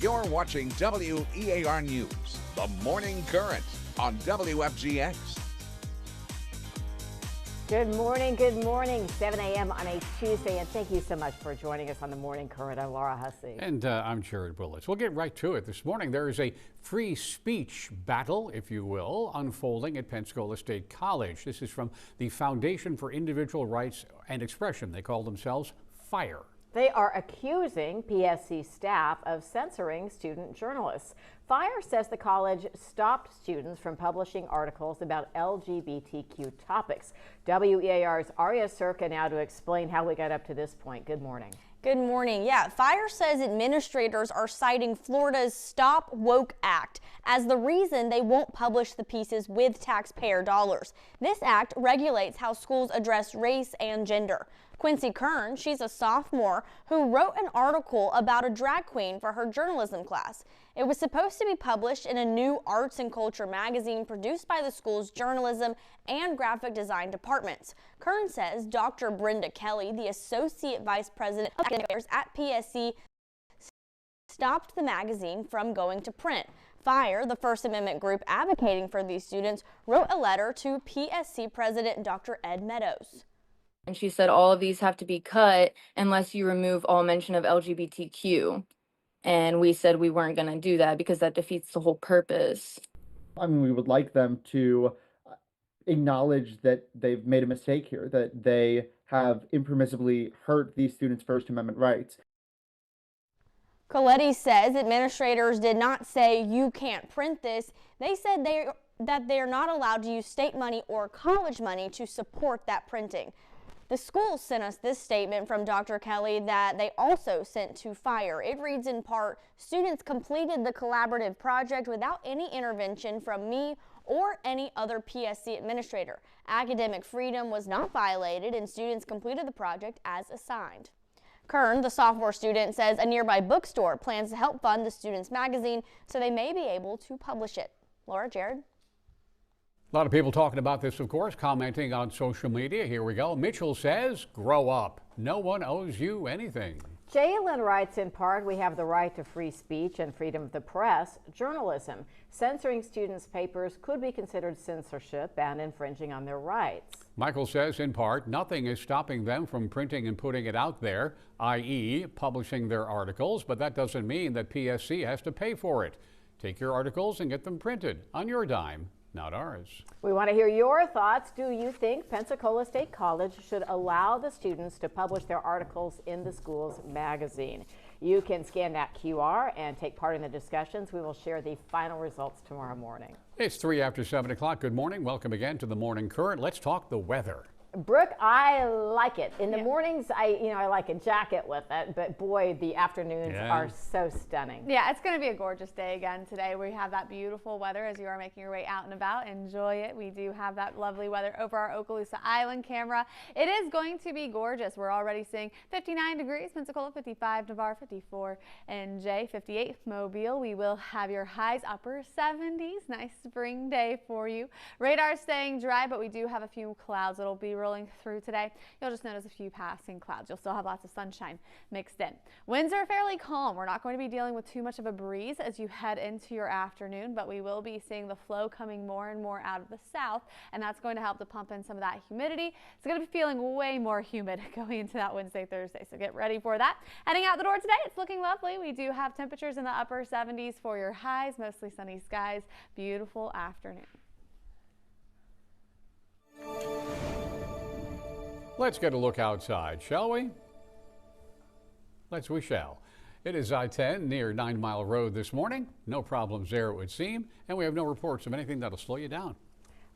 You're watching WEAR News, the morning current on WFGX. Good morning, 7 a.m. on a Tuesday, and thank you so much for joining us on the Morning Current. I'm Laura Hussey. And I'm Jared Willis. We'll get right to it. This morning there is a free speech battle, if you will, unfolding at Pensacola State College. This is from the Foundation for Individual Rights and Expression. They call themselves FIRE. They are accusing PSC staff of censoring student journalists. FIRE says the college stopped students from publishing articles about LGBTQ topics. WEAR's Aria Circa now to explain how we got up to this point. Good morning. Good morning. Yeah, FIRE says administrators are citing Florida's Stop Woke Act as the reason they won't publish the pieces with taxpayer dollars. This act regulates how schools address race and gender. Quincy Kern, she's a sophomore who wrote an article about a drag queen for her journalism class. It was supposed to be published in a new arts and culture magazine produced by the school's journalism and graphic design departments. Kern says Dr. Brenda Kelly, the associate vice president of academic affairs at PSC, stopped the magazine from going to print. FIRE, the First Amendment group advocating for these students, wrote a letter to PSC president Dr. Ed Meadows. And she said all of these have to be cut unless you remove all mention of LGBTQ. And we said we weren't going to do that because that defeats the whole purpose. I mean, we would like them to acknowledge that they've made a mistake here, that they have impermissibly hurt these students' First Amendment rights. Coletti says administrators did not say you can't print this. They said that they're not allowed to use state money or college money to support that printing. The school sent us this statement from Dr. Kelly that they also sent to FIRE. It reads in part, students completed the collaborative project without any intervention from me or any other PSC administrator. Academic freedom was not violated and students completed the project as assigned. Kern, the sophomore student, says a nearby bookstore plans to help fund the students' magazine so they may be able to publish it. Laura, Jared? A lot of people talking about this, of course, commenting on social media. Here we go. Mitchell says, grow up. No one owes you anything. Jalen writes in part, we have the right to free speech and freedom of the press, journalism. Censoring students' papers could be considered censorship and infringing on their rights. Michael says, in part, nothing is stopping them from printing and putting it out there, i.e. publishing their articles, but that doesn't mean that PSC has to pay for it. Take your articles and get them printed on your dime, not ours. We want to hear your thoughts. Do you think Pensacola State College should allow the students to publish their articles in the school's magazine? You can scan that QR and take part in the discussions. We will share the final results tomorrow morning. It's 3 after 7 o'clock. Good morning. Welcome again to the Morning Current. Let's talk the weather. Brooke, I like it. In the mornings, I like a jacket with it, but boy, the afternoons are so stunning. Yeah, it's going to be a gorgeous day again today. We have that beautiful weather as you are making your way out and about. Enjoy it. We do have that lovely weather over our Okaloosa Island camera. It is going to be gorgeous. We're already seeing 59 degrees, Pensacola 55, Navarre 54, and Jay 58, Mobile. We will have your highs upper 70s. Nice spring day for you. Radar staying dry, but we do have a few clouds that'll be rolling through today. You'll just notice a few passing clouds. You'll still have lots of sunshine mixed in. Winds are fairly calm. We're not going to be dealing with too much of a breeze as you head into your afternoon, but we will be seeing the flow coming more and more out of the south, and that's going to help to pump in some of that humidity. It's going to be feeling way more humid going into that Wednesday, Thursday, so get ready for that. Heading out the door today, it's looking lovely. We do have temperatures in the upper 70s for your highs, mostly sunny skies. Beautiful afternoon. Let's get a look outside, shall we? We shall. It is I-10 near 9 Mile Road this morning. No problems there, it would seem, and we have no reports of anything that'll slow you down.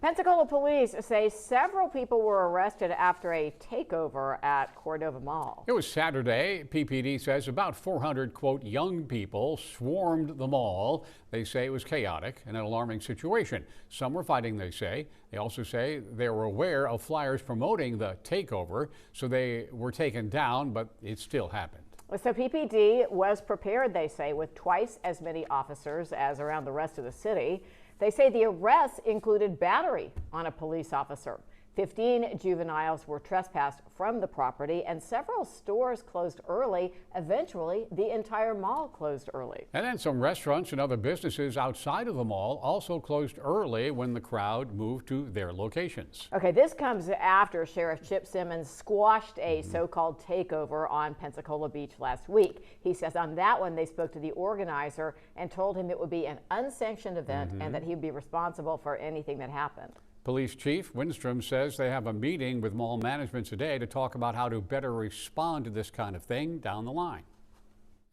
Pensacola police say several people were arrested after a takeover at Cordova Mall. It was Saturday. PPD says about 400, quote, young people swarmed the mall. They say it was chaotic and an alarming situation. Some were fighting, they say. They also say they were aware of flyers promoting the takeover, so they were taken down, but it still happened. So PPD was prepared, they say, with twice as many officers as around the rest of the city. They say the arrests included battery on a police officer. 15 juveniles were trespassed from the property, and several stores closed early. Eventually, the entire mall closed early. And then some restaurants and other businesses outside of the mall also closed early when the crowd moved to their locations. Okay, this comes after Sheriff Chip Simmons squashed a so-called takeover on Pensacola Beach last week. He says on that one they spoke to the organizer and told him it would be an unsanctioned event and that he would be responsible for anything that happened. Police Chief Windstrom says they have a meeting with mall management today to talk about how to better respond to this kind of thing down the line.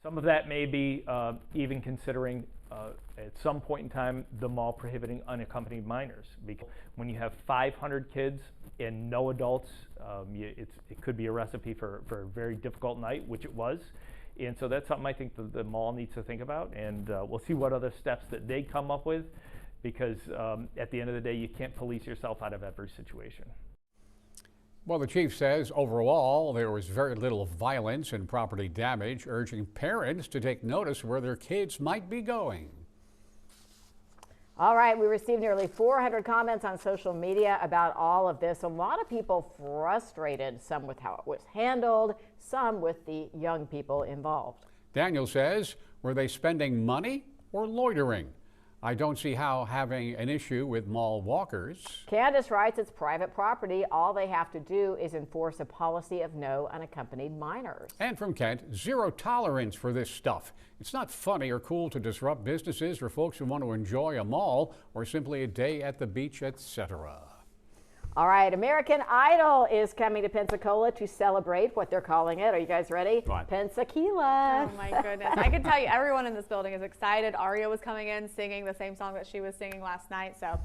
Some of that may be even considering at some point in time the mall prohibiting unaccompanied minors. Because when you have 500 kids and no adults, it could be a recipe for a very difficult night, which it was. And so that's something I think the mall needs to think about, and we'll see what other steps that they come up with. Because at the end of the day, you can't police yourself out of every situation. Well, the chief says overall there was very little violence and property damage, urging parents to take notice where their kids might be going. All right, we received nearly 400 comments on social media about all of this. A lot of people frustrated, some with how it was handled, some with the young people involved. Daniel says, were they spending money or loitering? I don't see how having an issue with mall walkers. Candace writes it's private property. All they have to do is enforce a policy of no unaccompanied minors. And from Kent, zero tolerance for this stuff. It's not funny or cool to disrupt businesses for folks who want to enjoy a mall or simply a day at the beach, etc. All right, American Idol is coming to Pensacola to celebrate what they're calling it. Are you guys ready? What? Pensacola. Oh my goodness. I can tell you everyone in this building is excited. Aria was coming in singing the same song that she was singing last night. So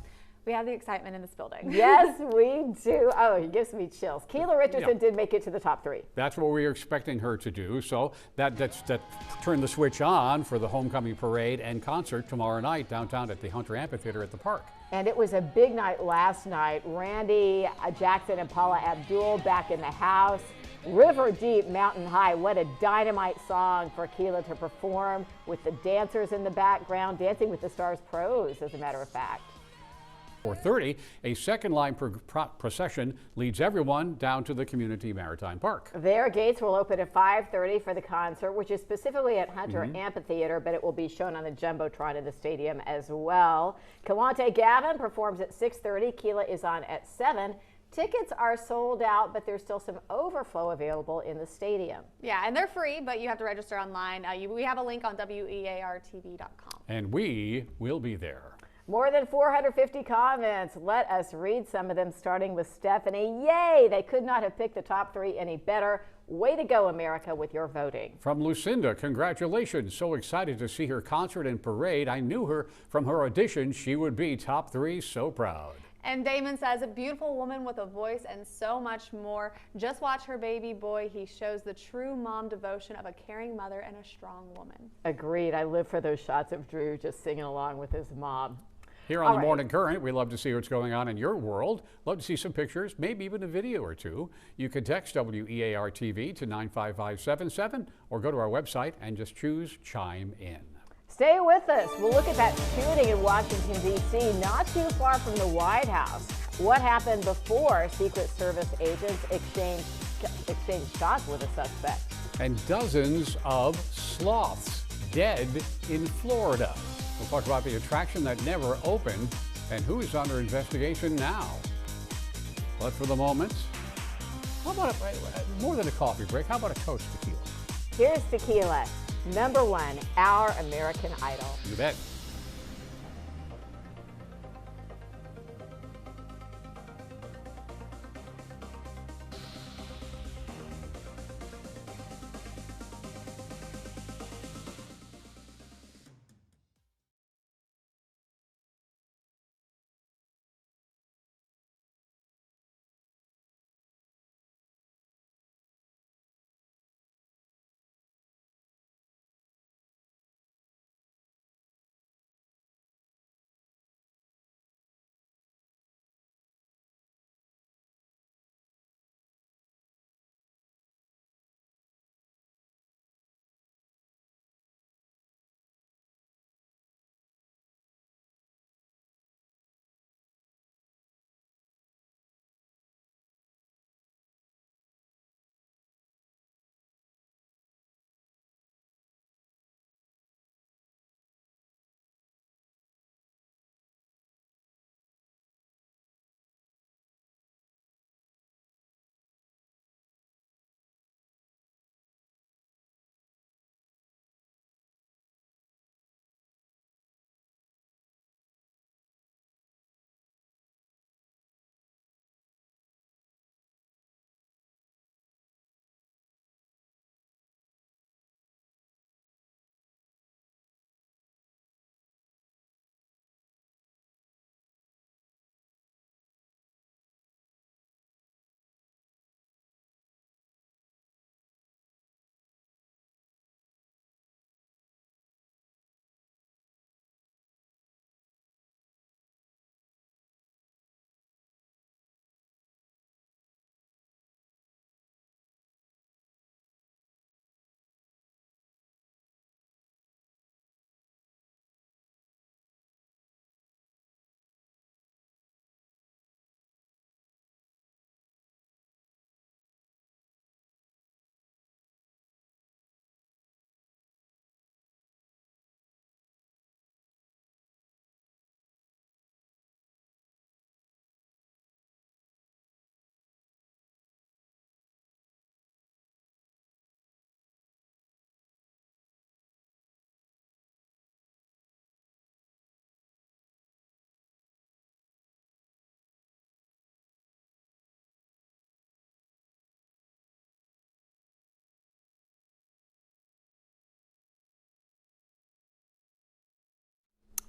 we have the excitement in this building. Yes, we do. Oh, it gives me chills. Keela Richardson Yeah. did make it to the top 3. That's what we were expecting her to do. So that turned the switch on for the homecoming parade and concert tomorrow night downtown at the Hunter Amphitheater at the park. And it was a big night last night. Randy Jackson and Paula Abdul back in the house. River Deep, Mountain High. What a dynamite song for Keela to perform with the dancers in the background, Dancing with the Stars pros, as a matter of fact. 4:30, a second line procession leads everyone down to the Community Maritime Park. Their gates will open at 5:30 for the concert, which is specifically at Hunter Amphitheater, but it will be shown on the Jumbotron in the stadium as well. Kalante Gavin performs at 6:30. Keela is on at 7. Tickets are sold out, but there's still some overflow available in the stadium. Yeah, and they're free, but you have to register online. We have a link on weartv.com. And we will be there. More than 450 comments. Let us read some of them, starting with Stephanie. Yay! They could not have picked the top 3 any better. Way to go, America, with your voting. From Lucinda, congratulations. So excited to see her concert and parade. I knew her from her audition. She would be top 3. So proud. And Damon says, a beautiful woman with a voice and so much more. Just watch her baby boy. He shows the true mom devotion of a caring mother and a strong woman. Agreed. I live for those shots of Drew just singing along with his mom. Here on the Morning Current, we love to see what's going on in your world. Love to see some pictures, maybe even a video or two. You can text WEAR-TV to 95577 or go to our website and just choose Chime In. Stay with us. We'll look at that shooting in Washington, D.C., not too far from the White House. What happened before Secret Service agents exchanged shots with a suspect? And dozens of sloths dead in Florida. We'll talk about the attraction that never opened and who's under investigation now. But for the moment, how about more than a coffee break? How about a toast tequila? Here's tequila, #1, our American Idol. You bet.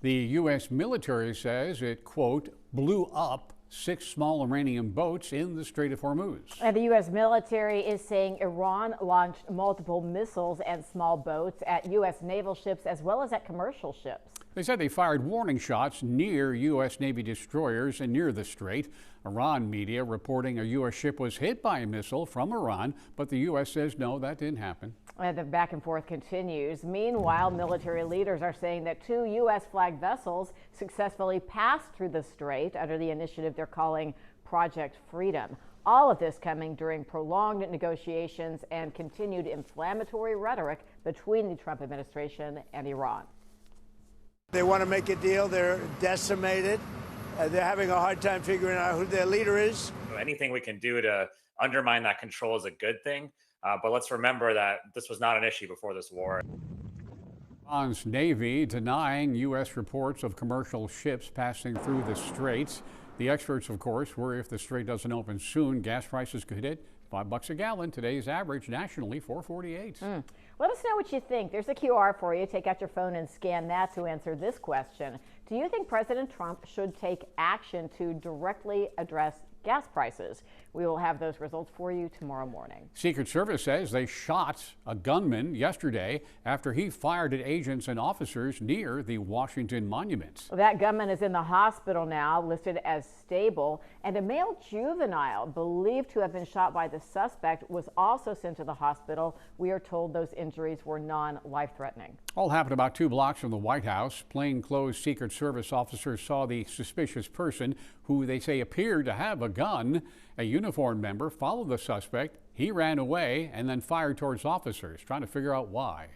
The U.S. military says it, quote, blew up 6 small Iranian boats in the Strait of Hormuz. And the U.S. military is saying Iran launched multiple missiles and small boats at U.S. naval ships as well as at commercial ships. They said they fired warning shots near U.S. Navy destroyers and near the strait. Iran media reporting a U.S. ship was hit by a missile from Iran, but the U.S. says no, that didn't happen. And the back and forth continues. Meanwhile, military leaders are saying that 2 U.S. flagged vessels successfully passed through the strait under the initiative they're calling Project Freedom. All of this coming during prolonged negotiations and continued inflammatory rhetoric between the Trump administration and Iran. They want to make a deal. They're decimated. They're having a hard time figuring out who their leader is. Anything we can do to undermine that control is a good thing. But let's remember that this was not an issue before this war. Iran's Navy denying U.S. reports of commercial ships passing through the straits. The experts, of course, worry if the strait doesn't open soon, gas prices could hit $5 a gallon. Today's average nationally, $4.48. Let us know what you think. There's a QR for you. Take out your phone and scan that to answer this question. Do you think President Trump should take action to directly address gas prices? We will have those results for you tomorrow morning. Secret Service says they shot a gunman yesterday after he fired at agents and officers near the Washington Monument. That gunman is in the hospital now, listed as stable, and a male juvenile believed to have been shot by the suspect was also sent to the hospital. We are told those injuries were non-life-threatening. All happened about 2 blocks from the White House. Plainclothes Secret Service officers saw the suspicious person, who they say appeared to have a gun. A uniformed member followed the suspect. He ran away and then fired towards officers, trying to figure out why.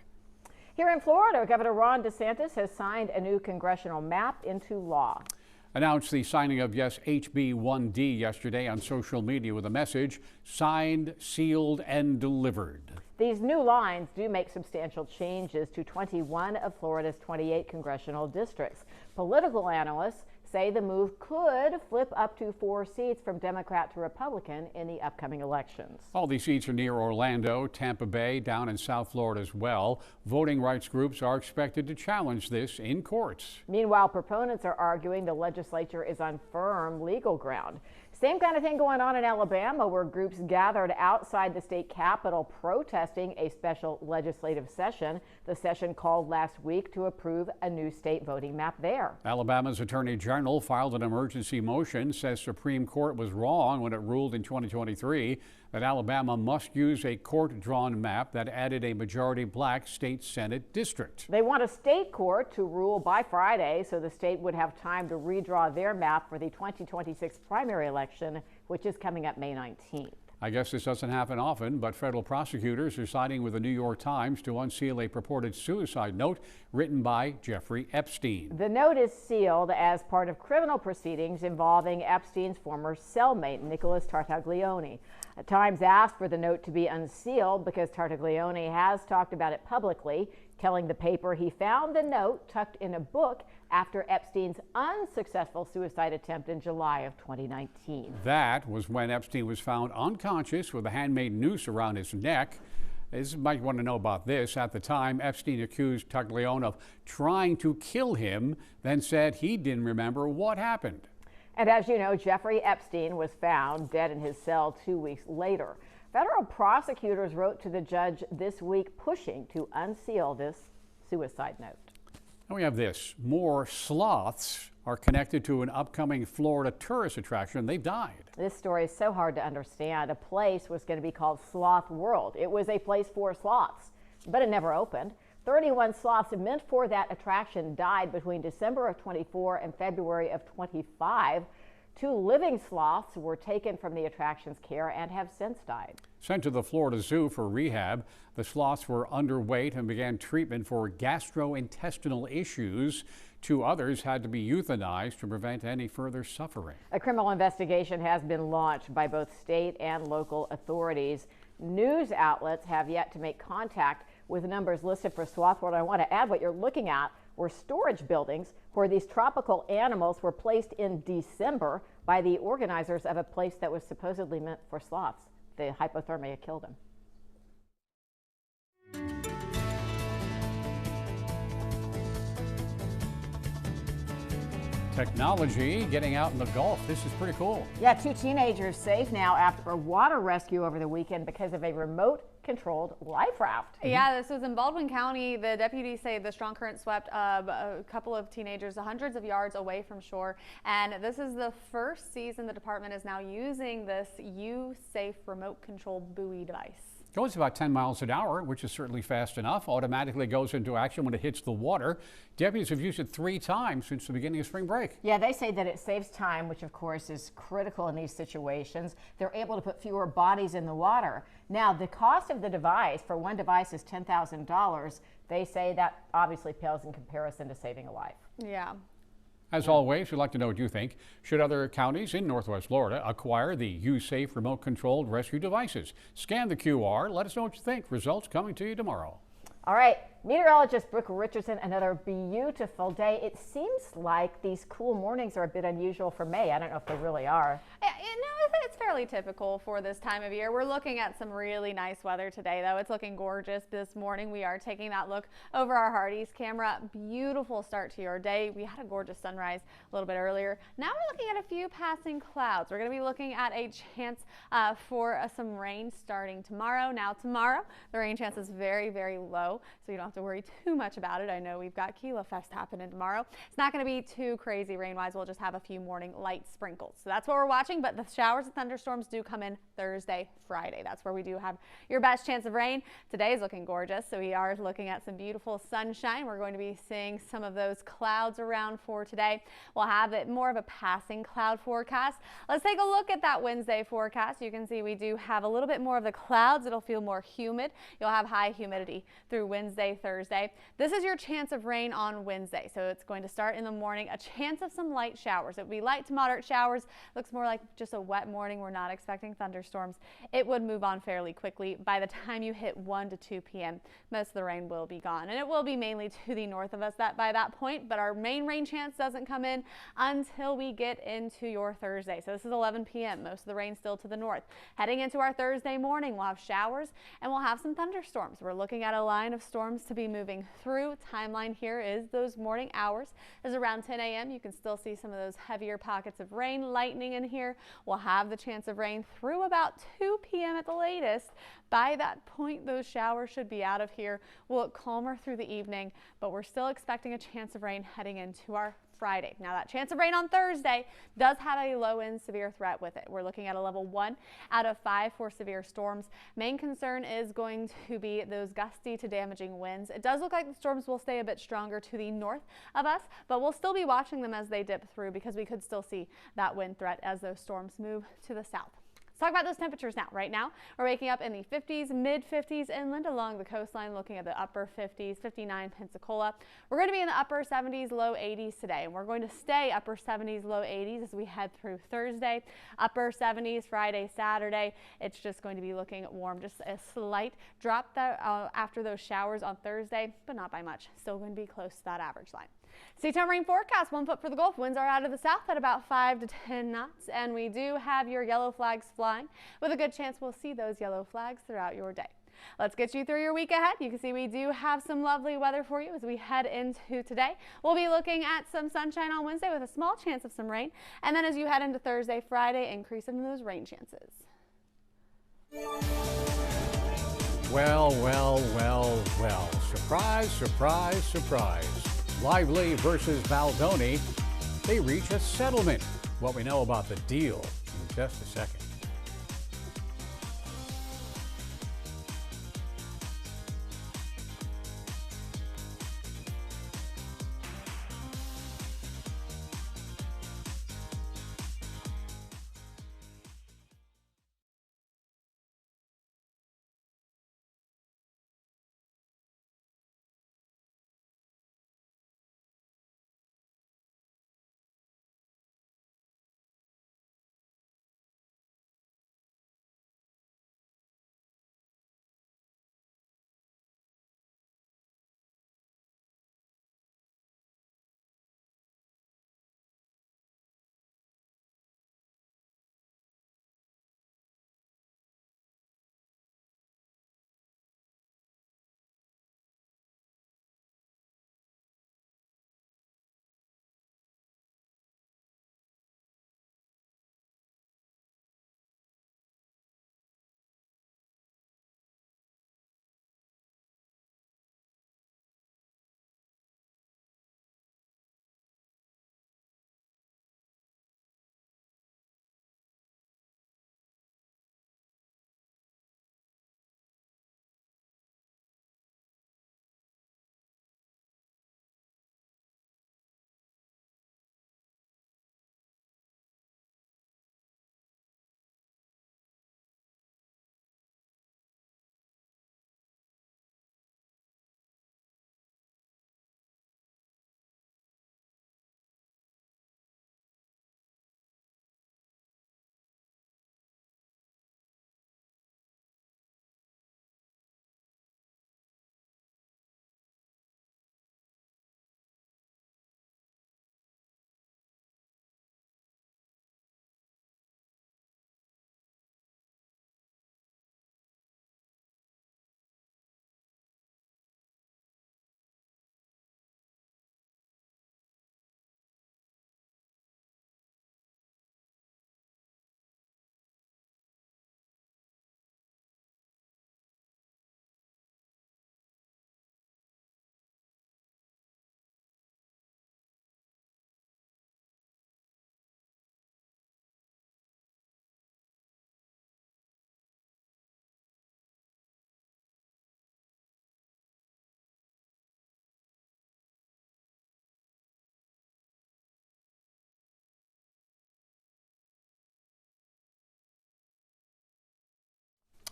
Here in Florida, Governor Ron DeSantis has signed a new congressional map into law. Announced the signing of Yes HB 1D yesterday on social media with a message, signed, sealed, and delivered. These new lines do make substantial changes to 21 of Florida's 28 congressional districts. Political analysts say the move could flip up to 4 seats from Democrat to Republican in the upcoming elections. All these seats are near Orlando, Tampa Bay, down in South Florida as well. Voting rights groups are expected to challenge this in courts. Meanwhile, proponents are arguing the legislature is on firm legal ground. Same kind of thing going on in Alabama, where groups gathered outside the state capitol protesting a special legislative session. The session called last week to approve a new state voting map there. Alabama's Attorney General filed an emergency motion, says Supreme Court was wrong when it ruled in 2023 that Alabama must use a court-drawn map that added a majority black state Senate district. They want a state court to rule by Friday so the state would have time to redraw their map for the 2026 primary election, which is coming up May 19th. I guess this doesn't happen often, but federal prosecutors are siding with the New York Times to unseal a purported suicide note written by Jeffrey Epstein. The note is sealed as part of criminal proceedings involving Epstein's former cellmate, Nicholas Tartaglione. Times asked for the note to be unsealed because Tartaglione has talked about it publicly, telling the paper he found the note tucked in a book after Epstein's unsuccessful suicide attempt in July of 2019. That was when Epstein was found unconscious with a handmade noose around his neck. You might want to know about this. At the time, Epstein accused Tartaglione of trying to kill him, then said he didn't remember what happened. And as you know, Jeffrey Epstein was found dead in his cell 2 weeks later. Federal prosecutors wrote to the judge this week pushing to unseal this suicide note. And we have this. More sloths are connected to an upcoming Florida tourist attraction. They've died. This story is so hard to understand. A place was going to be called Sloth World. It was a place for sloths, but it never opened. 31 sloths meant for that attraction died between December of 24 and February of 25. 2 living sloths were taken from the attraction's care and have since died. Sent to the Florida Zoo for rehab, the sloths were underweight and began treatment for gastrointestinal issues. 2 others had to be euthanized to prevent any further suffering. A criminal investigation has been launched by both state and local authorities. News outlets have yet to make contact with numbers listed for Sloth World. I want to add what you're looking at were storage buildings where these tropical animals were placed in December by the organizers of a place that was supposedly meant for sloths. The hypothermia killed them. Technology getting out in the Gulf. This is pretty cool. Yeah, 2 teenagers safe now after a water rescue over the weekend because of a remote controlled life raft. Yeah, this was in Baldwin County. The deputies say the strong current swept a couple of teenagers hundreds of yards away from shore. And this is the first season the department is now using this U-Safe remote control buoy device. Goes about 10 miles an hour, which is certainly fast enough. Automatically goes into action when it hits the water. Deputies have used it 3 times since the beginning of spring break. Yeah, they say that it saves time, which of course is critical in these situations. They're able to put fewer bodies in the water. Now, the cost of the device for one device is $10,000. They say that obviously pales in comparison to saving a life. Yeah. As always, we'd like to know what you think. Should other counties in Northwest Florida acquire the U-Safe remote-controlled rescue devices? Scan the QR. Let us know what you think. Results coming to you tomorrow. All right, meteorologist Brooke Richardson, another beautiful day. It seems like these cool mornings are a bit unusual for May. I don't know if they really are. It's fairly typical for this time of year. We're looking at some really nice weather today, though. It's looking gorgeous this morning. We are taking that look over our Hardee's camera. Beautiful start to your day. We had a gorgeous sunrise a little bit earlier. Now we're looking at a few passing clouds. We're going to be looking at a chance for some rain starting tomorrow. Now tomorrow, the rain chance is very, very low, so you don't have to worry too much about it. I know we've got Kila Fest happening tomorrow. It's not going to be too crazy rain-wise. We'll just have a few morning light sprinkles. So that's what we're watching, but the showers and thunderstorms do come in Thursday, Friday. That's where we do have your best chance of rain. Today is looking gorgeous, so we are looking at some beautiful sunshine. We're going to be seeing some of those clouds around for today. We'll have it more of a passing cloud forecast. Let's take a look at that Wednesday forecast. You can see we do have a little bit more of the clouds. It'll feel more humid. You'll have high humidity through Wednesday, Thursday. This is your chance of rain on Wednesday, so it's going to start in the morning. A chance of some light showers. It will be light to moderate showers. Looks more like just a wet morning. We're not expecting thunderstorms. It would move on fairly quickly. By the time you hit 1 to 2 p.m., most of the rain will be gone, and it will be mainly to the north of us by that point, but our main rain chance doesn't come in until we get into your Thursday. So this is 11 p.m. Most of the rain still to the north. Heading into our Thursday morning, we'll have showers and we'll have some thunderstorms. We're looking at a line of storms to be moving through. Timeline here is those morning hours is around 10 a.m. You can still see some of those heavier pockets of rain, lightning in here. We'll have the chance of rain through about 2 p.m. at the latest. By that point, those showers should be out of here. We'll look calmer through the evening, but we're still expecting a chance of rain heading into our Friday. Now that chance of rain on Thursday does have a low end severe threat with it. We're looking at a level 1 out of 5 for severe storms. Main concern is going to be those gusty to damaging winds. It does look like the storms will stay a bit stronger to the north of us, but we'll still be watching them as they dip through because we could still see that wind threat as those storms move to the south. Talk about those temperatures now. Right now, we're waking up in the 50s, mid 50s inland along the coastline, looking at the upper 50s, 59 Pensacola. We're going to be in the upper 70s, low 80s today, and we're going to stay upper 70s, low 80s as we head through Thursday. Upper 70s Friday, Saturday. It's just going to be looking warm. Just a slight drop after those showers on Thursday, but not by much. Still going to be close to that average line. Seatown rain forecast, 1 foot for the Gulf. Winds are out of the south at about 5 to 10 knots, and we do have your yellow flags flying with a good chance we'll see those yellow flags throughout your day. Let's get you through your week ahead. You can see we do have some lovely weather for you as we head into today. We'll be looking at some sunshine on Wednesday with a small chance of some rain, and then as you head into Thursday, Friday, increase in those rain chances. Well. Surprise, surprise, surprise. Lively versus Baldoni. They reach a settlement. What we know about the deal in just a second.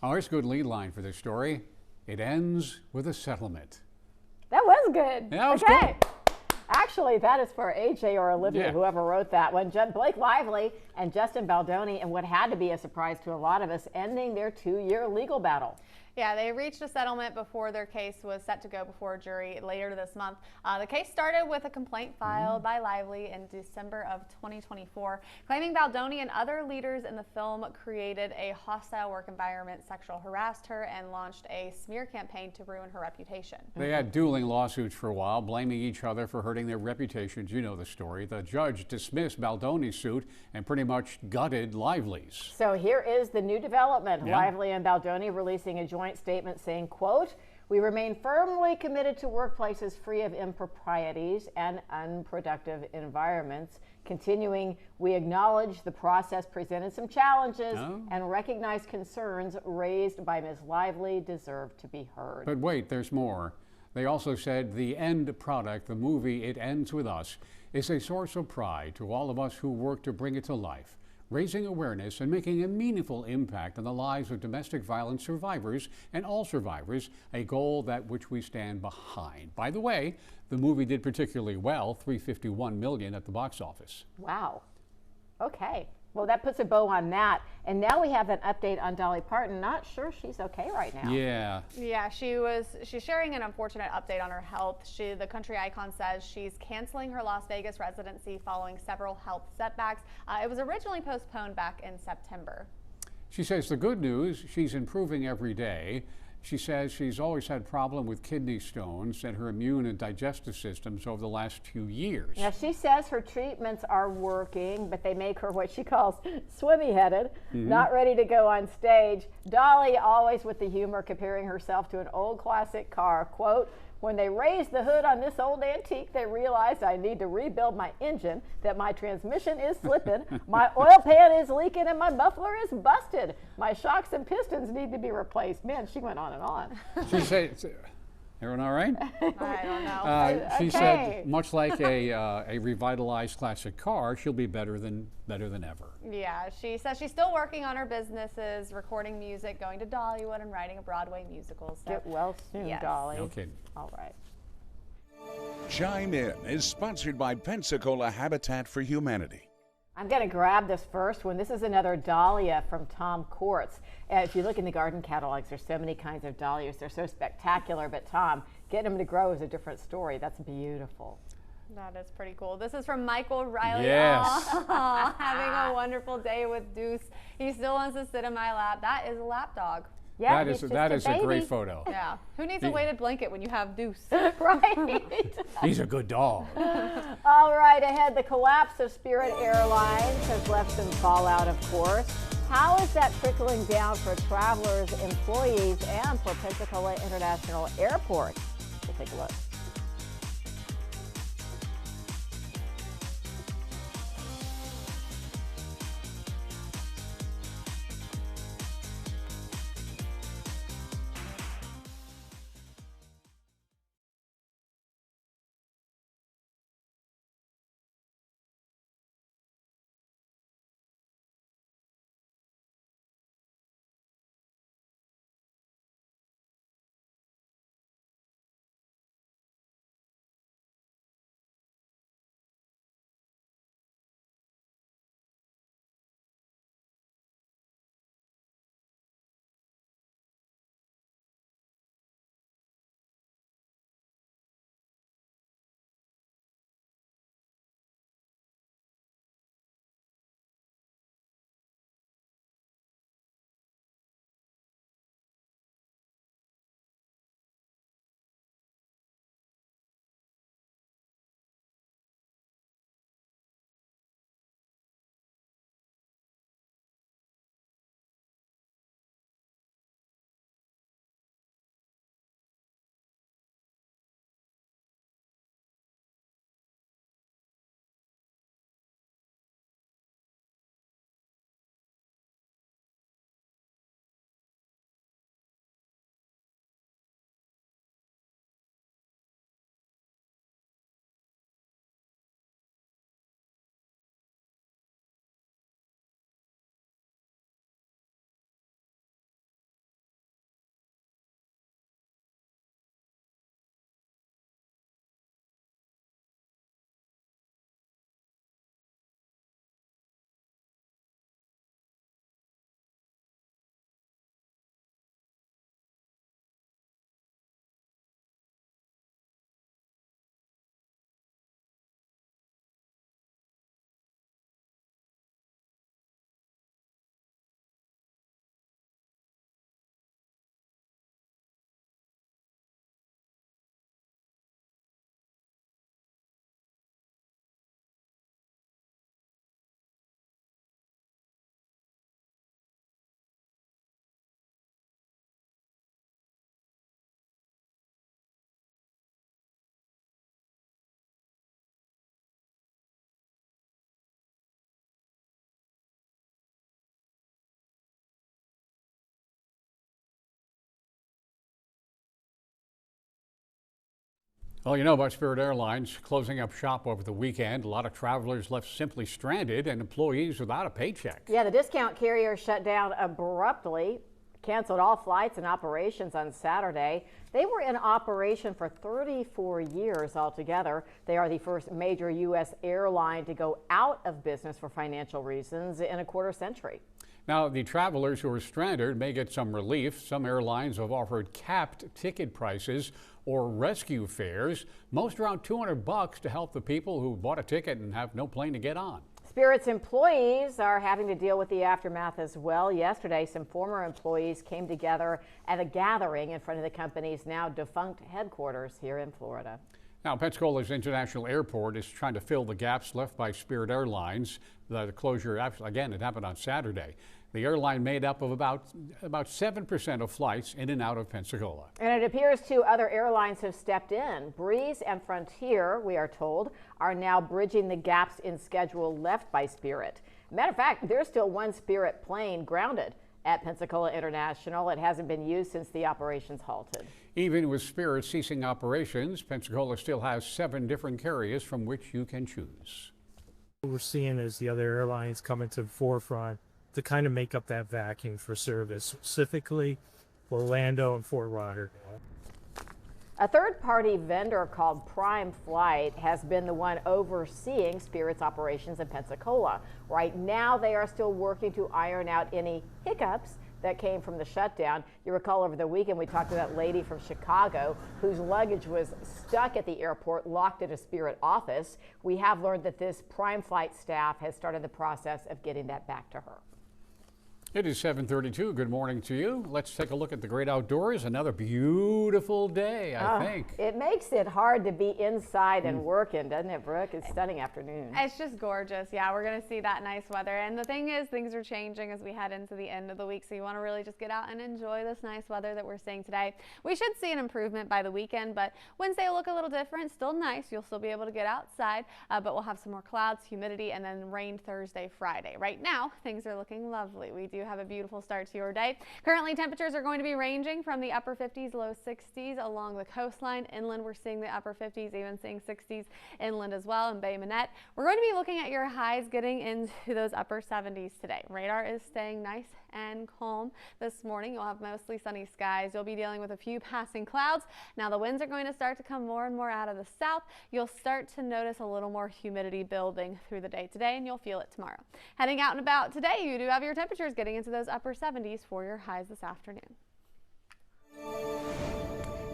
Oh, it's a good lead line for this story. It ends with a settlement. That was good. Yeah, that was okay. good. Actually, that is for AJ or Olivia, Yeah. whoever wrote that one. Blake Lively and Justin Baldoni, and what had to be a surprise to a lot of us, ending their 2-year legal battle. Yeah, they reached a settlement before their case was set to go before a jury later this month. The case started with a complaint filed by Lively in December of 2024, claiming Baldoni and other leaders in the film created a hostile work environment, sexual harassed her, and launched a smear campaign to ruin her reputation. They had dueling lawsuits for a while, blaming each other for hurting their reputations. You know the story. The judge dismissed Baldoni's suit and pretty much gutted Lively's. So here is the new development. Yeah. Lively and Baldoni releasing a joint statement saying, quote, "We remain firmly committed to workplaces free of improprieties and unproductive environments." Continuing, "We acknowledge the process presented some challenges and recognize concerns raised by Ms. Lively deserve to be heard." But wait, there's more. They also said the end product, the movie It Ends With Us, is a source of pride to all of us who work to bring it to life, raising awareness and making a meaningful impact on the lives of domestic violence survivors and all survivors, a goal that which we stand behind. By the way, the movie did particularly well, $351 million at the box office. Wow. Okay. Well, that puts a bow on that. And now we have an update on Dolly Parton. Not sure she's okay right now. Yeah. Yeah, she's sharing an unfortunate update on her health. The country icon says she's canceling her Las Vegas residency following several health setbacks. It was originally postponed back in September. She says the good news, she's improving every day. She says she's always had problem with kidney stones and her immune and digestive systems over the last few years. Now, she says her treatments are working, but they make her what she calls swimmy-headed, not ready to go on stage. Dolly, always with the humor, comparing herself to an old classic car. Quote, "When they raised the hood on this old antique, they realized I need to rebuild my engine, that my transmission is slipping, my oil pan is leaking, and my muffler is busted. My shocks and pistons need to be replaced." Man, she went on and on. She said, everyone all right? I don't know. She Okay. said, much like a revitalized classic car, she'll be better than ever. Yeah, she says she's still working on her businesses, recording music, going to Dollywood, and writing a Broadway musical. So, Get well soon, yes. Dolly. No kidding. All right. Chime In is sponsored by Pensacola Habitat for Humanity. I'm going to grab this first one. This is another dahlia from Tom Courts. If you look in the garden catalogs, there's so many kinds of dahlias. They're so spectacular, but Tom, getting them to grow is a different story. That's beautiful. That is pretty cool. This is from Michael Riley. Yes. Aw, having a wonderful day with Deuce. He still wants to sit in my lap. That is a lap dog. Yeah, that is a great photo. Yeah. Who needs a weighted blanket when you have Deuce? Right. He's a good dog. All right, ahead, the collapse of Spirit Airlines has left some fallout, of course. How is that trickling down for travelers, employees, and for Pensacola International Airport? We'll take a look. Well, you know about Spirit Airlines closing up shop over the weekend. A lot of travelers left simply stranded and employees without a paycheck. Yeah, the discount carrier shut down abruptly, canceled all flights and operations on Saturday. They were in operation for 34 years altogether. They are the first major U.S. airline to go out of business for financial reasons in a quarter century. Now, the travelers who are stranded may get some relief. Some airlines have offered capped ticket prices or rescue fares, most around $200 to help the people who bought a ticket and have no plane to get on. Spirit's employees are having to deal with the aftermath as well. Yesterday, some former employees came together at a gathering in front of the company's now defunct headquarters here in Florida. Now, Pensacola's International Airport is trying to fill the gaps left by Spirit Airlines. The closure, again, it happened on Saturday. The airline made up of about 7% of flights in and out of Pensacola. And it appears two other airlines have stepped in. Breeze and Frontier, we are told, are now bridging the gaps in schedule left by Spirit. Matter of fact, there's still one Spirit plane grounded at Pensacola International. It hasn't been used since the operations halted. Even with Spirit ceasing operations, Pensacola still has 7 different carriers from which you can choose. What we're seeing is the other airlines coming to the forefront to kind of make up that vacuum for service, specifically Orlando and Fort Lauderdale. A third-party vendor called Prime Flight has been the one overseeing Spirit's operations in Pensacola. Right now, they are still working to iron out any hiccups that came from the shutdown. You recall over the weekend we talked to that lady from Chicago whose luggage was stuck at the airport, locked at a Spirit office. We have learned that this Prime Flight staff has started the process of getting that back to her. It is 7:32. Good morning to you. Let's take a look at the great outdoors. Another beautiful day, I think. It makes it hard to be inside and working, doesn't it, Brooke? It's stunning afternoon. It's just gorgeous. Yeah, we're going to see that nice weather. And the thing is, things are changing as we head into the end of the week. So you want to really just get out and enjoy this nice weather that we're seeing today. We should see an improvement by the weekend, but Wednesday will look a little different. Still nice. You'll still be able to get outside, but we'll have some more clouds, humidity, and then rain Thursday, Friday. Right now, things are looking lovely. We do have a beautiful start to your day. Currently, temperatures are going to be ranging from the upper 50s, low 60s along the coastline. Inland, we're seeing the upper 50s, even seeing 60s inland as well in Bay Minette. We're going to be looking at your highs getting into those upper 70s today. Radar is staying nice and calm this morning. You'll have mostly sunny skies. You'll be dealing with a few passing clouds. Now the winds are going to start to come more and more out of the south. You'll start to notice a little more humidity building through the day today, and you'll feel it tomorrow. Heading out and about today, you do have your temperatures getting into those upper 70s for your highs this afternoon.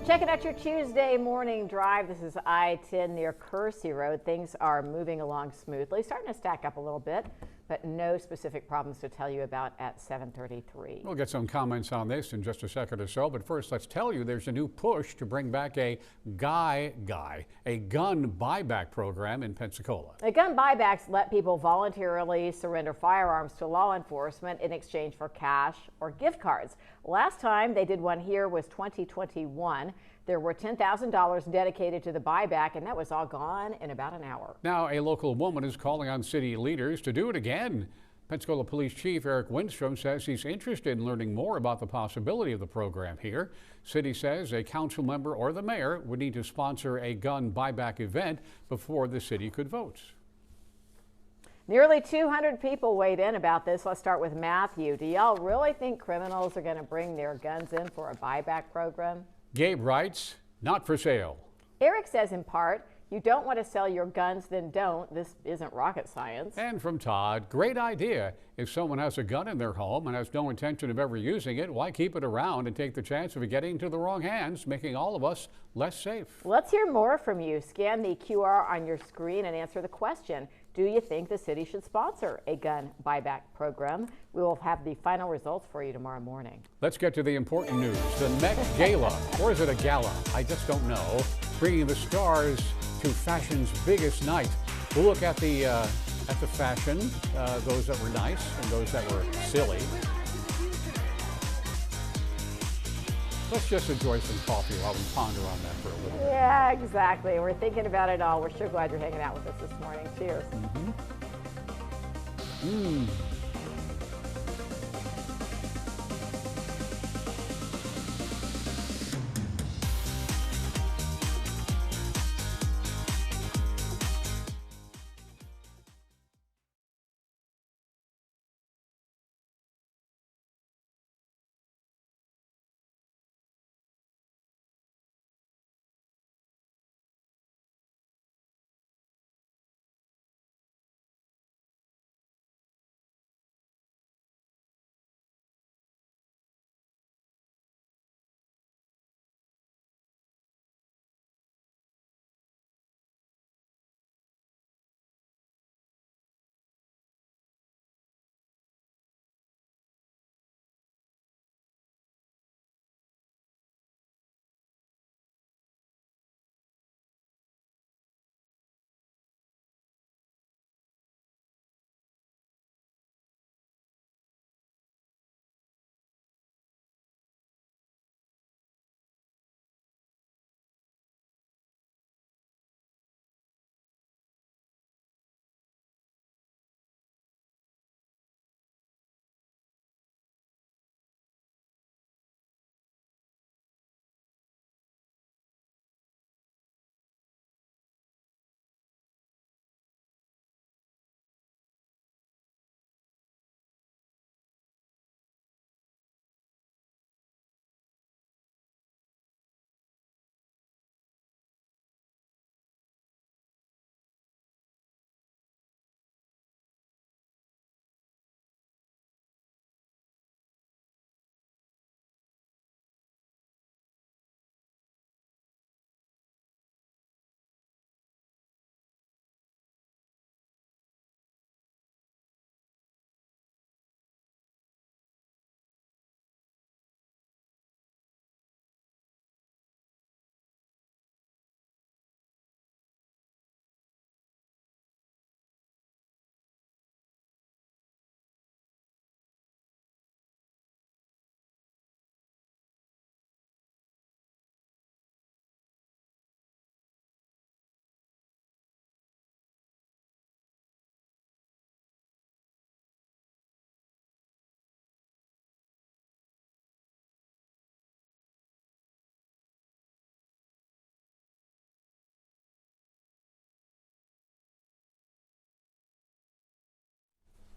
Checking out your Tuesday morning drive. This is I-10 near Kersey Road. Things are moving along smoothly, starting to stack up a little bit, but no specific problems to tell you about at 7:33. We'll get some comments on this in just a second or so, but first let's tell you there's a new push to bring back a gun buyback program in Pensacola. The gun buybacks let people voluntarily surrender firearms to law enforcement in exchange for cash or gift cards. Last time they did one here was 2021. There were $10,000 dedicated to the buyback, and that was all gone in about an hour. Now, a local woman is calling on city leaders to do it again. Pensacola Police Chief Eric Windstrom says he's interested in learning more about the possibility of the program here. City says a council member or the mayor would need to sponsor a gun buyback event before the city could vote. Nearly 200 people weighed in about this. Let's start with Matthew. Do y'all really think criminals are going to bring their guns in for a buyback program? Gabe writes, not for sale. Eric says in part, you don't want to sell your guns, then don't. This isn't rocket science. And from Todd, great idea. If someone has a gun in their home and has no intention of ever using it, why keep it around and take the chance of it getting into the wrong hands, making all of us less safe? Let's hear more from you. Scan the QR on your screen and answer the question. Do you think the city should sponsor a gun buyback program? We will have the final results for you tomorrow morning. Let's get to the important news. The Met Gala, or is it a gala? I just don't know. Bringing the stars to fashion's biggest night. We'll look at the fashion, those that were nice and those that were silly. Let's just enjoy some coffee while we ponder on that for a little bit. Yeah, exactly. We're thinking about it all. We're sure glad you're hanging out with us this morning. Cheers.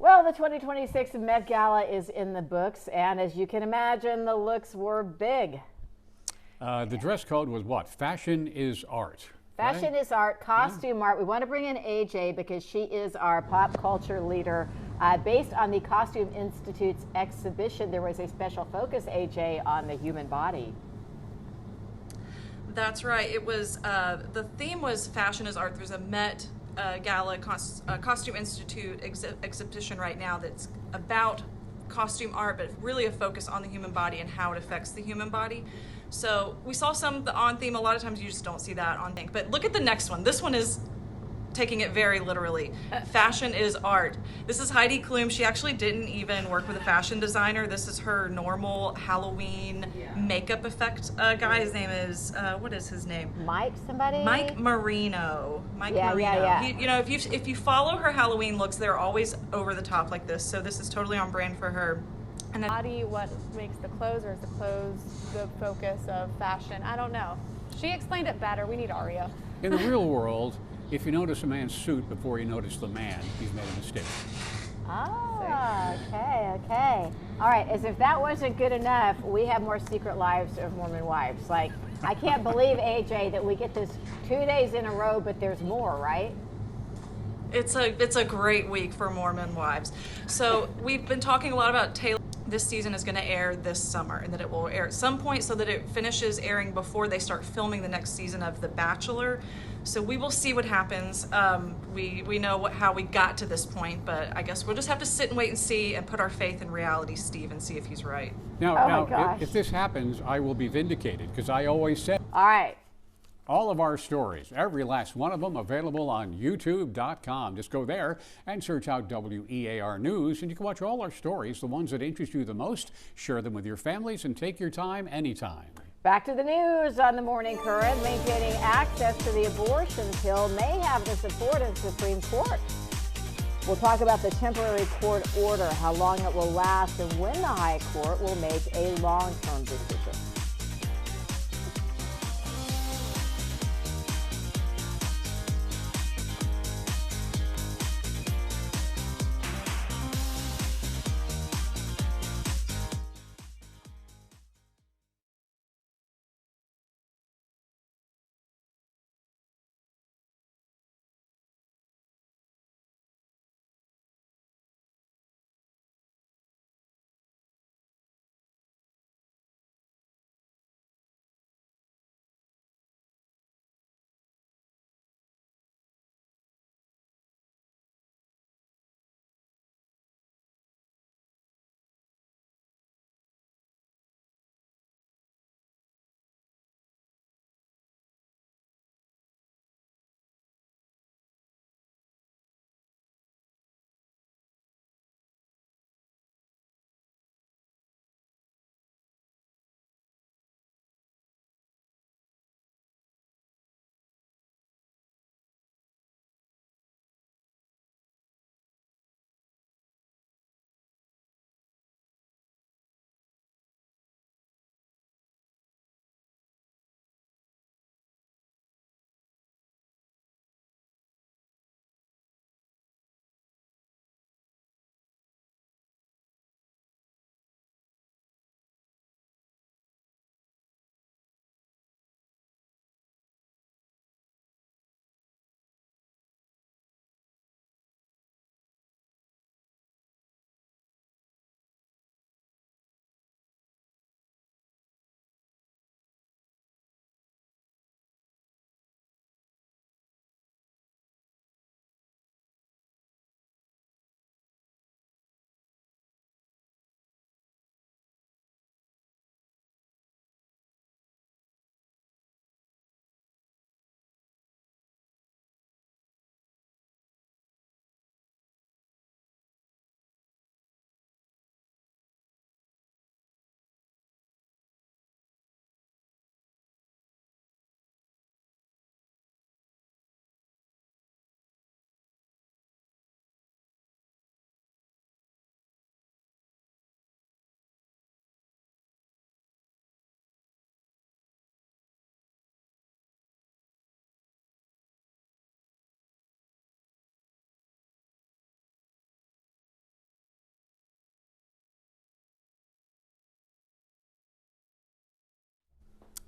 Well, the 2026 Met Gala is in the books, and as you can imagine, the looks were big. The dress code was what? Fashion is art. Fashion is art, costume art. We want to bring in AJ because she is our pop culture leader. Based on the Costume Institute's exhibition, there was a special focus, AJ, on the human body. That's right. It was the theme was fashion is art. There's a Met Gala Costume Institute exhibition right now that's about costume art, but really a focus on the human body and how it affects the human body. So we saw some on theme. A lot of times you just don't see that on thing. But look at the next one. This one is taking it very literally. Fashion is art. This is Heidi Klum. She actually didn't even work with a fashion designer. This is her normal Halloween makeup effect guy. His name is, what is his name? Mike somebody? Mike Marino. Marino. Yeah. He, you know, if you follow her Halloween looks, they're always over the top like this. So this is totally on brand for her. And then body, what makes the clothes, or is the clothes the focus of fashion? I don't know. She explained it better. We need Aria. In the real world, if you notice a man's suit before you notice the man, he's made a mistake. Ah, okay. All right, as if that wasn't good enough, we have more secret lives of Mormon wives. Like, I can't believe, AJ, that we get this 2 days in a row, but there's more, right? It's a great week for Mormon wives. So we've been talking a lot about Taylor. This season is going to air this summer, and that it will air at some point so that it finishes airing before they start filming the next season of The Bachelor. So we will see what happens. We know how we got to this point, but I guess we'll just have to sit and wait and see and put our faith in reality, Steve, and see if he's right. Now, if this happens, I will be vindicated, because I always said. All right. All of our stories, every last one of them, available on YouTube.com. Just go there and search out WEAR News, and you can watch all our stories, the ones that interest you the most. Share them with your families and take your time anytime. Back to the news on the Morning Current. Maintaining access to the abortion pill may have the support of the Supreme Court. We'll talk about the temporary court order, how long it will last, and when the High Court will make a long-term decision.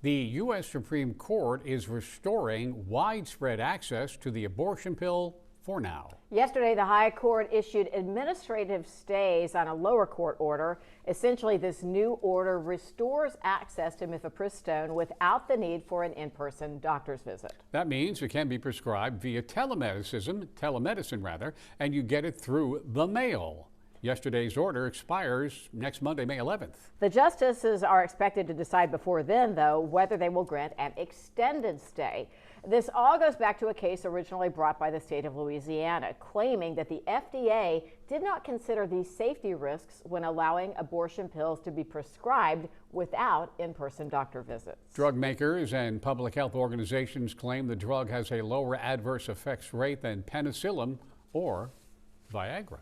The U.S. Supreme Court is restoring widespread access to the abortion pill for now. Yesterday, the High Court issued administrative stays on a lower court order. Essentially, this new order restores access to mifepristone without the need for an in-person doctor's visit. That means it can be prescribed via telemedicine, and you get it through the mail. Yesterday's order expires next Monday, May 11th. The justices are expected to decide before then, though, whether they will grant an extended stay. This all goes back to a case originally brought by the state of Louisiana, claiming that the FDA did not consider these safety risks when allowing abortion pills to be prescribed without in-person doctor visits. Drug makers and public health organizations claim the drug has a lower adverse effects rate than penicillin or Viagra.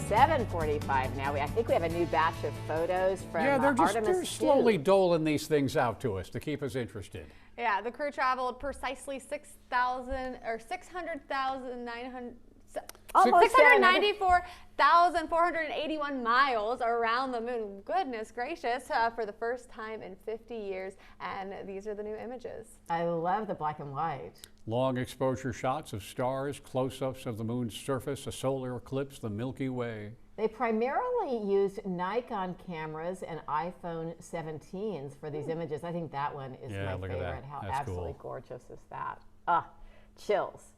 7:45 now. I think we have a new batch of photos from Artemis they're slowly doling these things out to us to keep us interested. Yeah, the crew traveled precisely 694,481 miles around the moon. Goodness gracious, for the first time in 50 years. And these are the new images. I love the black and white. Long exposure shots of stars, close-ups of the moon's surface, a solar eclipse, the Milky Way. They primarily used Nikon cameras and iPhone 17s for these images. I think that one is my favorite. How absolutely gorgeous is that? Chills.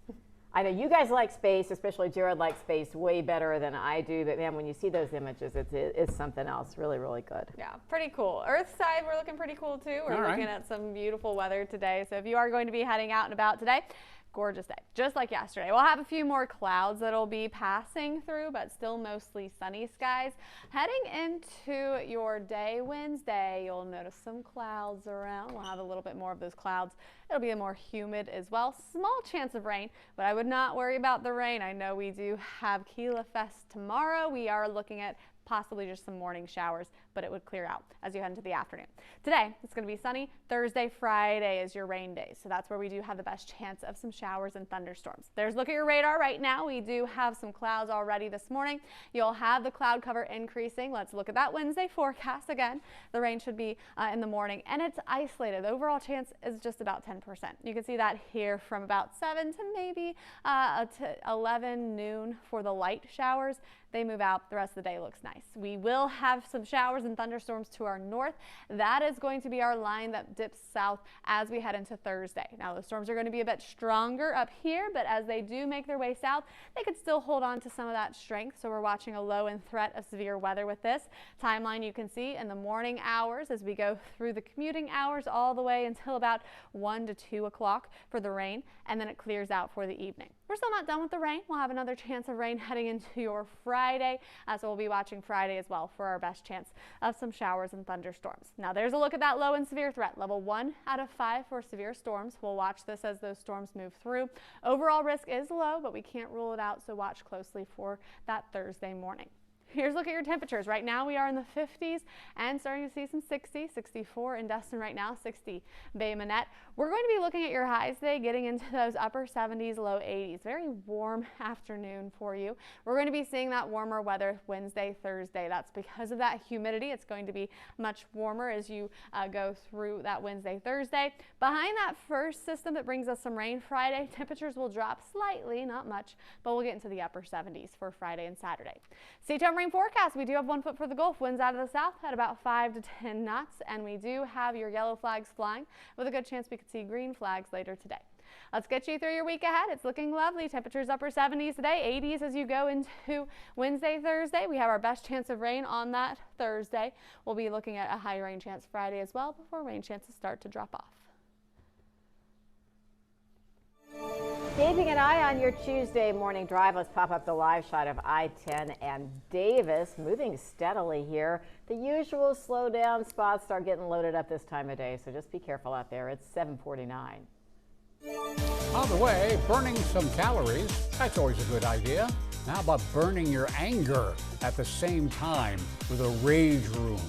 I know you guys like space, especially Jared likes space way better than I do, but man, when you see those images, it's something else. Really, really good. Yeah, pretty cool. Earth side, we're looking pretty cool too. We're looking at some beautiful weather today. So if you are going to be heading out and about today, gorgeous day, just like yesterday. We'll have a few more clouds that'll be passing through, but still mostly sunny skies. Heading into your day Wednesday, you'll notice some clouds around. We'll have a little bit more of those clouds. It'll be more humid as well. Small chance of rain, but I would not worry about the rain. I know we do have Gila Fest tomorrow. We are looking at possibly just some morning showers, but it would clear out as you head into the afternoon. Today, it's going to be sunny. Thursday, Friday is your rain days, so that's where we do have the best chance of some showers and thunderstorms. There's a look at your radar right now. We do have some clouds already this morning. You'll have the cloud cover increasing. Let's look at that Wednesday forecast again. The rain should be in the morning, and it's isolated. The overall chance is just about 10%. You can see that here from about 7 to maybe 11 noon for the light showers. They move out. The rest of the day looks nice. We will have some showers and thunderstorms to our north. That is going to be our line that dips south as we head into Thursday. Now, the storms are going to be a bit stronger up here, but as they do make their way south, they could still hold on to some of that strength. So we're watching a low and threat of severe weather with this timeline. You can see in the morning hours as we go through the commuting hours all the way until about 1 to 2 o'clock for the rain, and then it clears out for the evening. We're still not done with the rain. We'll have another chance of rain heading into your Friday, so we'll be watching Friday as well for our best chance of some showers and thunderstorms. Now there's a look at that low and severe threat, level 1 out of 5 for severe storms. We'll watch this as those storms move through. Overall risk is low, but we can't rule it out, so watch closely for that Thursday morning. Here's a look at your temperatures. Right now we are in the 50s and starting to see some 60, 64 in Destin right now, 60 Bay Minette. We're going to be looking at your highs today, getting into those upper 70s, low 80s. Very warm afternoon for you. We're going to be seeing that warmer weather Wednesday, Thursday. That's because of that humidity. It's going to be much warmer as you go through that Wednesday, Thursday. Behind that first system that brings us some rain Friday, temperatures will drop slightly, not much, but we'll get into the upper 70s for Friday and Saturday. Seatown rain forecast. We do have 1 foot for the Gulf. Winds out of the south at about 5 to 10 knots, and we do have your yellow flags flying with a good chance we could see green flags later today. Let's get you through your week ahead. It's looking lovely. Temperatures upper 70s today, 80s as you go into Wednesday, Thursday. We have our best chance of rain on that Thursday. We'll be looking at a high rain chance Friday as well before rain chances start to drop off. Keeping an eye on your Tuesday morning drive, let's pop up the live shot of I-10 and Davis moving steadily here. The usual slowdown spots start getting loaded up this time of day, so just be careful out there. It's 7:49. On the way, burning some calories. That's always a good idea. How about burning your anger at the same time with a rage room?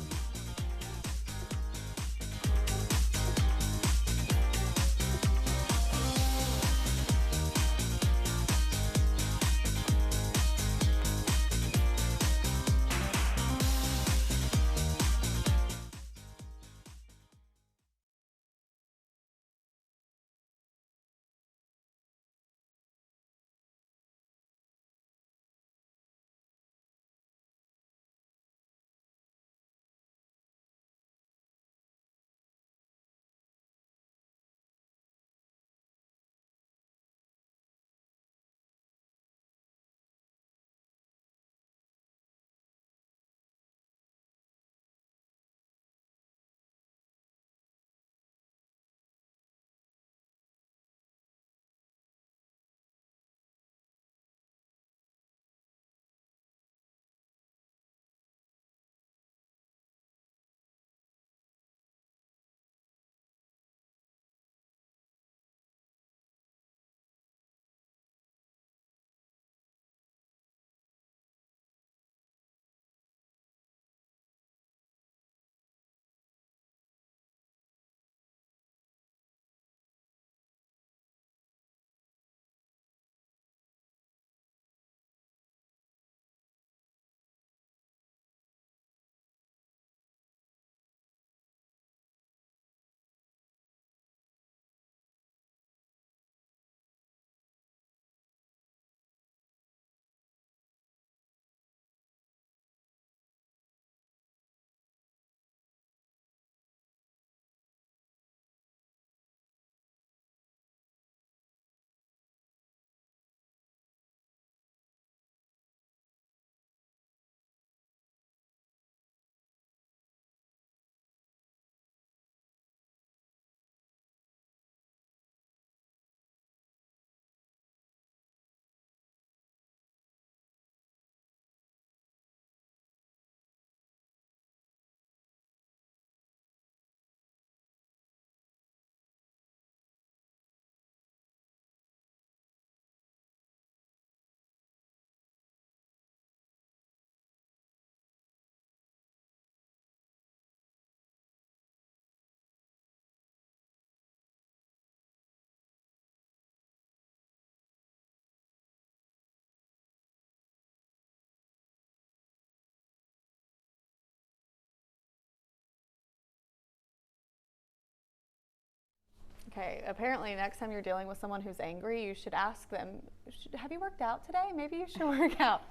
Okay, apparently next time you're dealing with someone who's angry, you should ask them, have you worked out today? Maybe you should work out.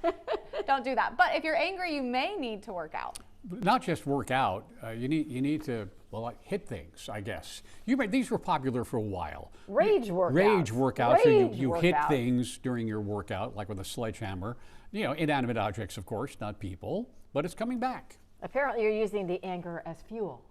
Don't do that. But if you're angry, you may need to work out. Not just work out, you need to, well, like hit things, I guess. These were popular for a while. Rage workouts. Rage workouts. So you hit workouts. things during your workout, like with a sledgehammer. You know, inanimate objects, of course, not people, but it's coming back. Apparently you're using the anger as fuel.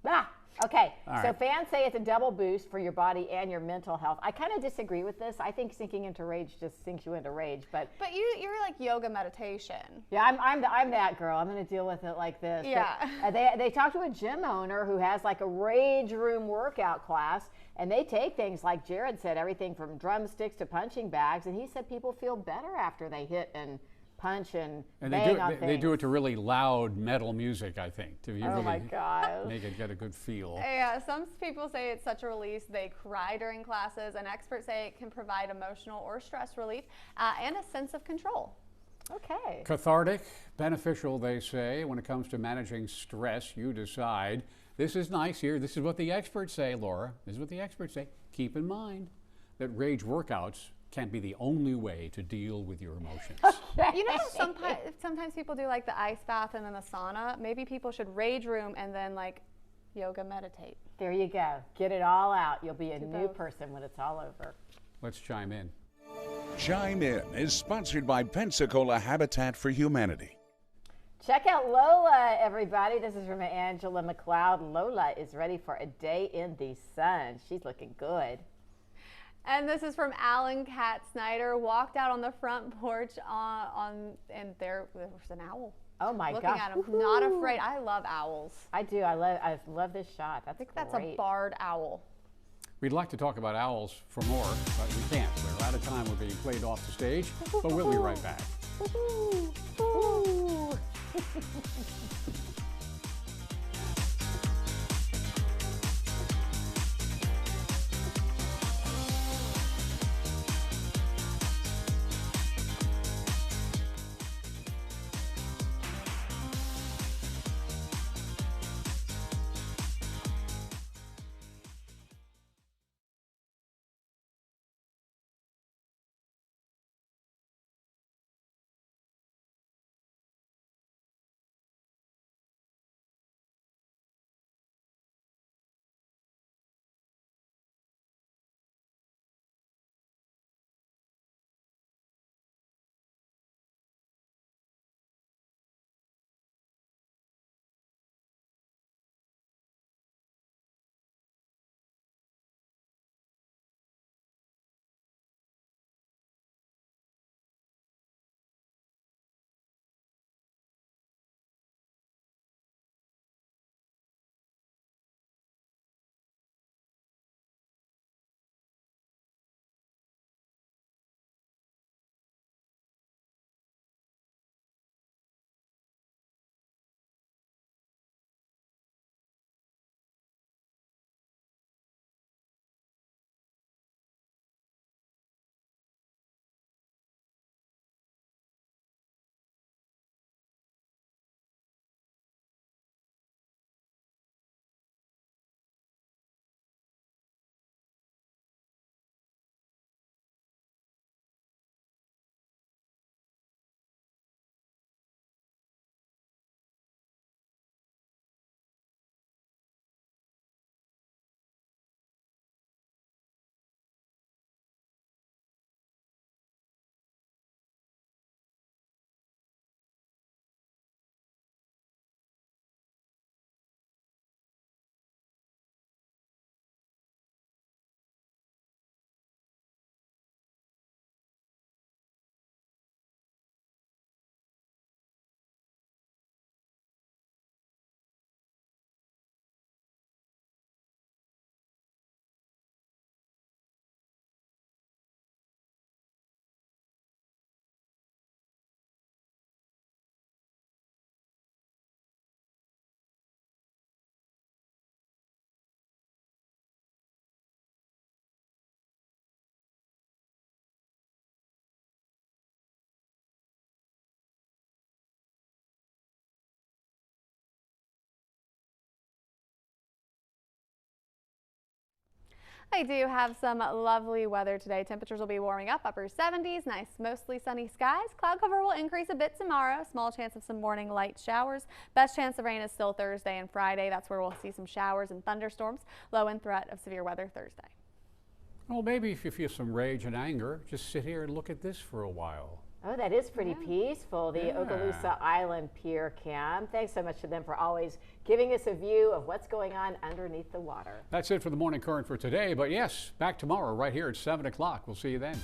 Ah, okay, so fans say it's a double boost for your body and your mental health. I kind of disagree with this. I think sinking into rage just sinks you into rage, but you're like yoga meditation. Yeah, I'm that girl. I'm going to deal with it like this. Yeah. But, they talked to a gym owner who has like a rage room workout class, and they take things like Jared said, everything from drumsticks to punching bags, and he said people feel better after they hit and punch and bang on things. They do it to really loud metal music, I think, to really my God. make it get a good feel. Yeah, some people say it's such a release. They cry during classes, and experts say it can provide emotional or stress relief and a sense of control. Okay. Cathartic, beneficial, they say, when it comes to managing stress. You decide. This is nice here. This is what the experts say, Laura. This is what the experts say. Keep in mind that rage workouts can't be the only way to deal with your emotions. You know, sometimes people do like the ice bath and then the sauna. Maybe people should rage room and then like yoga meditate. There you go. Get it all out. You'll be a new person when it's all over. Let's chime in. Chime In is sponsored by Pensacola Habitat for Humanity. Check out Lola, everybody. This is from Angela McLeod. Lola is ready for a day in the sun. She's looking good. And this is from Alan Cat Snyder. Walked out on the front porch and there was an owl. Oh my gosh. Looking at him, not afraid. I love owls. I do. I love this shot. That's That's a barred owl. We'd like to talk about owls for more, but we can't. We're out of time. We're being played off the stage, but we'll be right back. I do have some lovely weather today. Temperatures will be warming up, upper 70s, nice mostly sunny skies. Cloud cover will increase a bit tomorrow. Small chance of some morning light showers. Best chance of rain is still Thursday and Friday. That's where we'll see some showers and thunderstorms. Low in threat of severe weather Thursday. Well, maybe if you feel some rage and anger, just sit here and look at this for a while. Oh, that is pretty peaceful, the Okaloosa Island Pier Cam. Thanks so much to them for always giving us a view of what's going on underneath the water. That's it for the Morning Current for today. But yes, back tomorrow right here at 7 o'clock. We'll see you then.